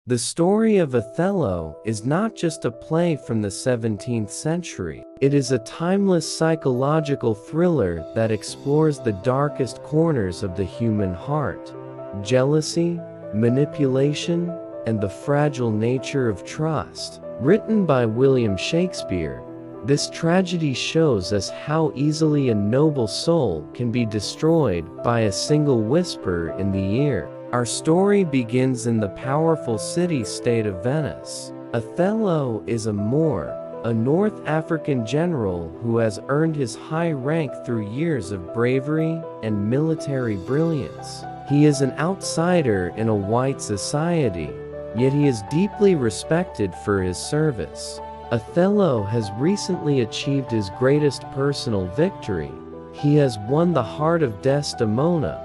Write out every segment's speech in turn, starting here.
The story of Othello is not just a play from the 17th century. It is a timeless psychological thriller that explores the darkest corners of the human heart: jealousy, manipulation, and the fragile nature of trust. Written by William Shakespeare, this tragedy shows us how easily a noble soul can be destroyed by a single whisper in the ear. Our story begins in the powerful city-state of Venice. Othello is a Moor, a North African general who has earned his high rank through years of bravery and military brilliance. He is an outsider in a white society, yet he is deeply respected for his service. Othello has recently achieved his greatest personal victory. He has won the heart of Desdemona,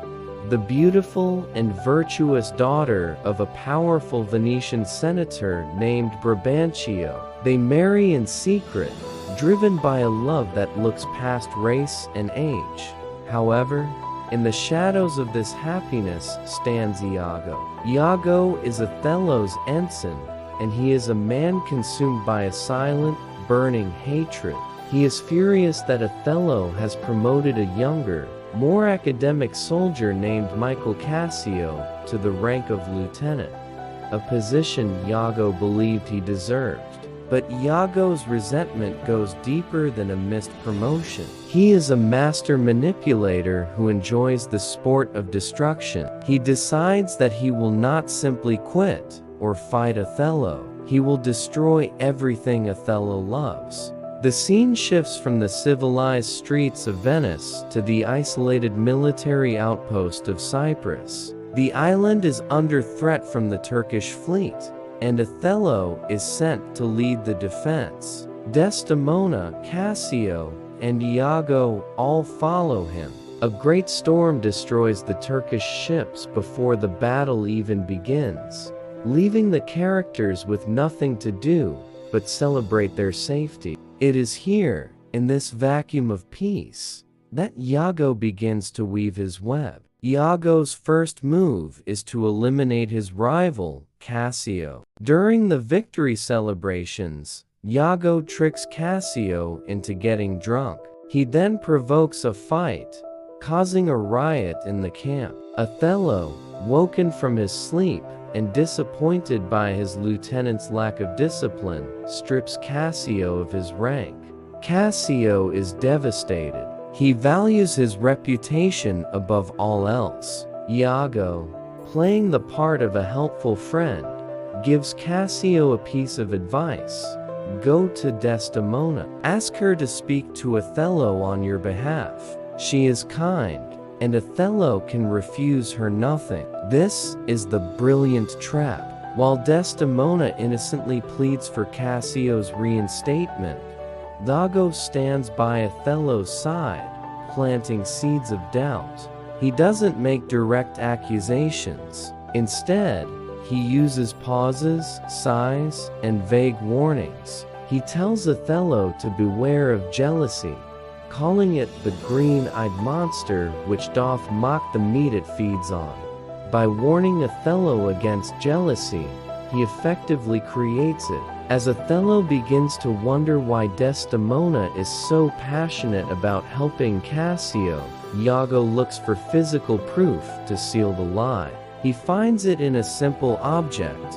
the beautiful and virtuous daughter of a powerful Venetian senator named Brabantio. They marry in secret, driven by a love that looks past race and age. However, in the shadows of this happiness stands Iago. Iago is Othello's ensign, and he is a man consumed by a silent, burning hatred. He is furious that Othello has promoted a younger, more academic soldier named Michael Cassio to the rank of lieutenant, a position Iago believed he deserved. But Iago's resentment goes deeper than a missed promotion. He is a master manipulator who enjoys the sport of destruction. He decides that he will not simply quit or fight Othello. He will destroy everything Othello loves. The scene shifts from the civilized streets of Venice to the isolated military outpost of Cyprus. The island is under threat from the Turkish fleet, and Othello is sent to lead the defense. Desdemona, Cassio, and Iago all follow him. A great storm destroys the Turkish ships before the battle even begins, leaving the characters with nothing to do but celebrate their safety. It is here, in this vacuum of peace, that Iago begins to weave his web. Iago's first move is to eliminate his rival, Cassio. During the victory celebrations, Iago tricks Cassio into getting drunk. He then provokes a fight, causing a riot in the camp. Othello, woken from his sleep and disappointed by his lieutenant's lack of discipline, strips Cassio of his rank. Cassio is devastated. He values his reputation above all else. Iago, playing the part of a helpful friend, gives Cassio a piece of advice: go to Desdemona. Ask her to speak to Othello on your behalf. She is kind, and Othello can refuse her nothing. This is the brilliant trap. While Desdemona innocently pleads for Cassio's reinstatement, Iago stands by Othello's side, planting seeds of doubt. He doesn't make direct accusations. Instead, he uses pauses, sighs, and vague warnings. He tells Othello to beware of jealousy, calling it the green-eyed monster which doth mock the meat it feeds on. By warning Othello against jealousy, he effectively creates it. As Othello begins to wonder why Desdemona is so passionate about helping Cassio, Iago looks for physical proof to seal the lie. He finds it in a simple object,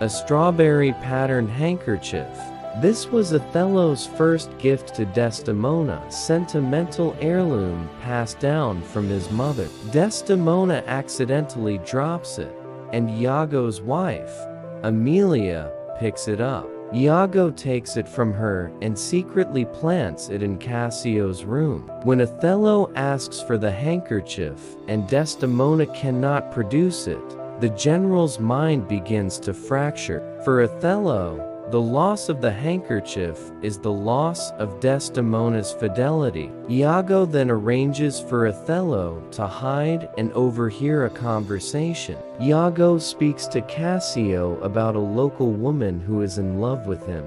a strawberry-patterned handkerchief. This was Othello's first gift to Desdemona, sentimental heirloom passed down from his mother. Desdemona accidentally drops it, and Iago's wife, Amelia, picks it up. Iago takes it from her and secretly plants it in Cassio's room. When Othello asks for the handkerchief and Desdemona cannot produce it, the general's mind begins to fracture. For Othello, the loss of the handkerchief is the loss of Desdemona's fidelity. Iago then arranges for Othello to hide and overhear a conversation. Iago speaks to Cassio about a local woman who is in love with him,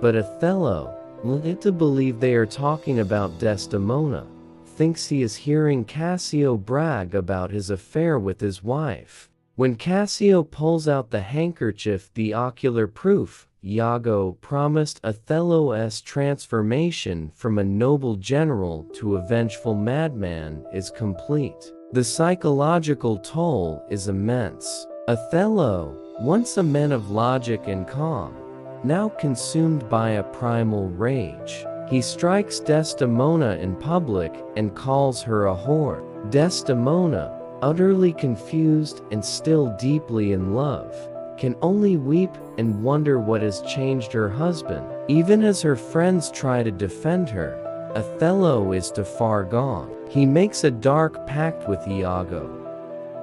but Othello, led to believe they are talking about Desdemona, thinks he is hearing Cassio brag about his affair with his wife. When Cassio pulls out the handkerchief, the ocular proof Iago promised Othello's transformation from a noble general to a vengeful madman is complete. The psychological toll is immense. Othello, once a man of logic and calm, now consumed by a primal rage. He strikes Desdemona in public and calls her a whore. Desdemona, utterly confused and still deeply in love, can only weep and wonder what has changed her husband. Even as her friends try to defend her, Othello is too far gone. He makes a dark pact with Iago.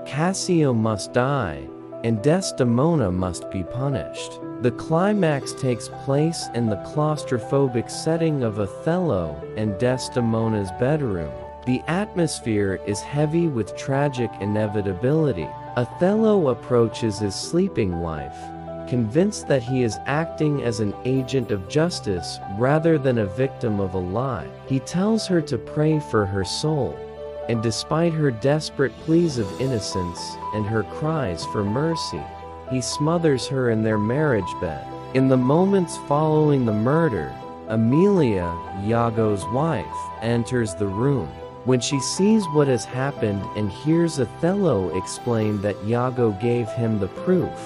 Cassio must die, and Desdemona must be punished. The climax takes place in the claustrophobic setting of Othello and Desdemona's bedroom. The atmosphere is heavy with tragic inevitability. Othello approaches his sleeping wife, convinced that he is acting as an agent of justice rather than a victim of a lie. He tells her to pray for her soul, and despite her desperate pleas of innocence and her cries for mercy, he smothers her in their marriage bed. In the moments following the murder, Emilia, Iago's wife, enters the room. When she sees what has happened and hears Othello explain that Iago gave him the proof,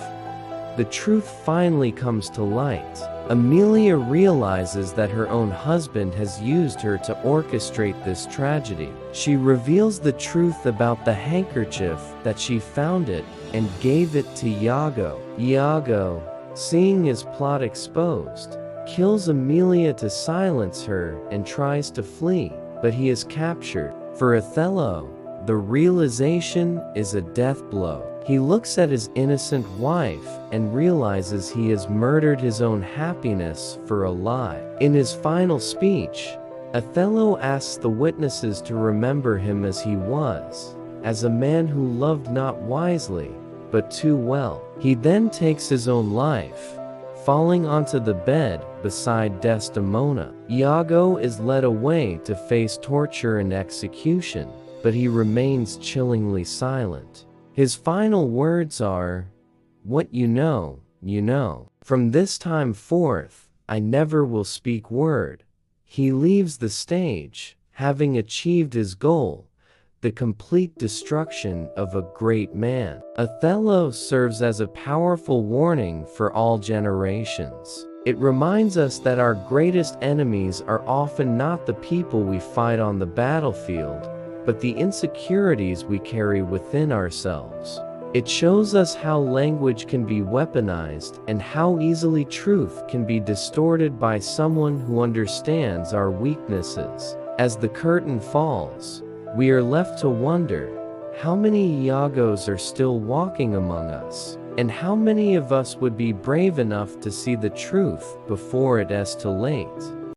the truth finally comes to light. Emilia realizes that her own husband has used her to orchestrate this tragedy. She reveals the truth about the handkerchief, that she found it and gave it to Iago. Iago, seeing his plot exposed, kills Emilia to silence her and tries to flee, but he is captured. For Othello, the realization is a death blow. He looks at his innocent wife and realizes he has murdered his own happiness for a lie. In his final speech, Othello asks the witnesses to remember him as he was, as a man who loved not wisely, but too well. He then takes his own life, falling onto the bed beside Desdemona. Iago is led away to face torture and execution, but he remains chillingly silent. His final words are, "What you know, you know. From this time forth, I never will speak word." He leaves the stage, having achieved his goal, the complete destruction of a great man. Othello serves as a powerful warning for all generations. It reminds us that our greatest enemies are often not the people we fight on the battlefield, but the insecurities we carry within ourselves. It shows us how language can be weaponized and how easily truth can be distorted by someone who understands our weaknesses. As the curtain falls, we are left to wonder, how many Iagos are still walking among us? And how many of us would be brave enough to see the truth before it is too late?